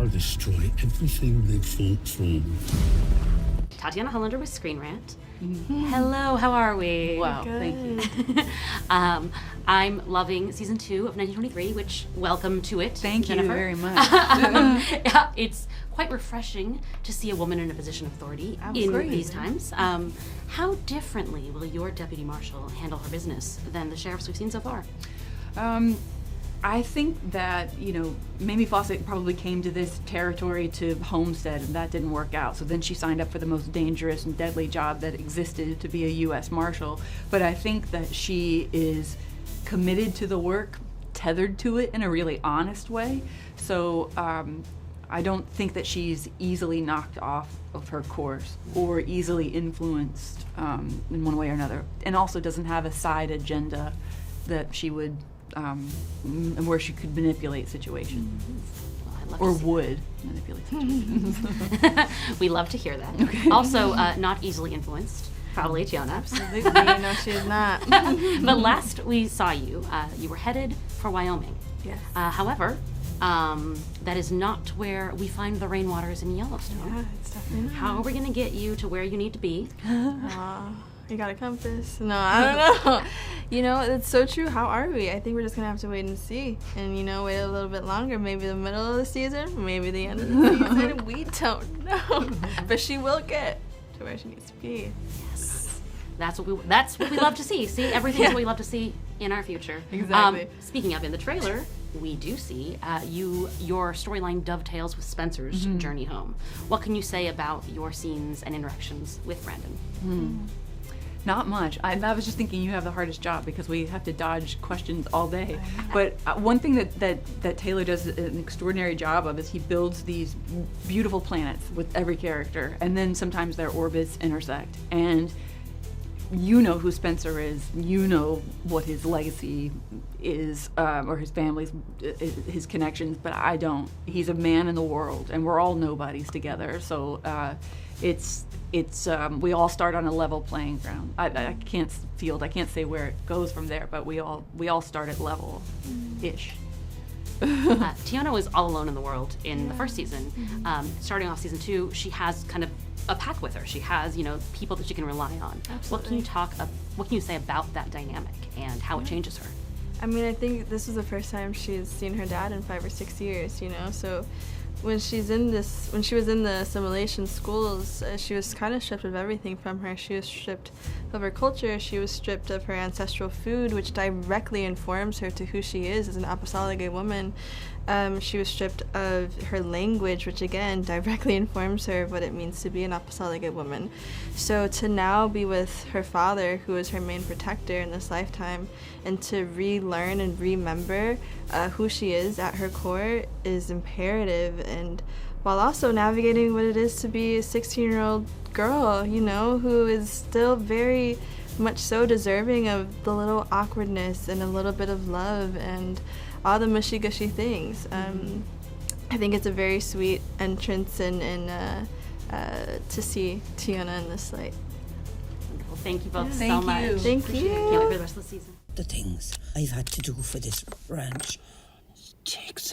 I'll destroy everything they fought for. Teonna Hollander with Screen Rant. Hello, how are we? Wow, thank you. I'm loving season 2 of 1923, which welcome to it, Thank Jennifer. you very much. Yeah, it's quite refreshing to see a woman in a position of authority in these times. How differently will your deputy marshal handle her business than the sheriffs we've seen so far? I think that, Mamie Fawcett probably came to this territory to homestead, and that didn't work out. So then she signed up for the most dangerous and deadly job that existed, to be a U.S. Marshal. But I think that she is committed to the work, tethered to it in a really honest way. So I don't think that she's easily knocked off of her course or easily influenced in one way or another, and also doesn't have a side agenda that she would where she could manipulate situations. Well, or would manipulate situations. We love to hear that. Okay. Also, not easily influenced, probably Teonna. Absolutely, no, she is not. But last we saw you, you were headed for Wyoming. Yes. However, that is not where we find the rainwaters in Yellowstone. Yeah, it's definitely not. How are we going to get you to where you need to be? You got a compass? No, I don't know. It's so true. How are we? I think we're just going to have to wait and see. And, wait a little bit longer. Maybe the middle of the season. Maybe the end of the season. We don't know. But she will get to where she needs to be. Yes. That's what we love to see. See, everything's what we love to see in our future. Exactly. Speaking of, in the trailer, we do see your storyline dovetails with Spencer's journey home. What can you say about your scenes and interactions with Brandon? Not much. I was just thinking you have the hardest job because we have to dodge questions all day. But one thing that Taylor does an extraordinary job of is he builds these beautiful planets with every character, and then sometimes their orbits intersect. And you know who Spencer is, you know what his legacy is, or his family's, his connections, but I don't. He's a man in the world, and we're all nobodies together. So it's we all start on a level playing ground. I can't say where it goes from there, but we all start at level-ish. Teonna was all alone in the world in the first season. Starting off season 2, she has kind of a pack with her. She has, people that she can rely on. Absolutely. What can you say about that dynamic and how it changes her? I mean, I think this is the first time she's seen her dad in 5 or 6 years, so when she was in the assimilation schools, she was kind of stripped of everything from her. She was stripped of her culture. She was stripped of her ancestral food, which directly informs her to who she is as an apostolic gay woman. She was stripped of her language, which again directly informs her of what it means to be an apostolic gay woman. So to now be with her father, who is her main protector in this lifetime, and to relearn and remember who she is at her core is imperative, and while also navigating what it is to be a 16-year-old girl, who is still very much so deserving of the little awkwardness and a little bit of love and all the mushy-gushy things. I think it's a very sweet entrance and to see Teonna in this light. Wonderful. Thank you both so Thank much. you. Thank Appreciate it. you. Can't wait for the rest of the season. The things I've had to do for this ranch takes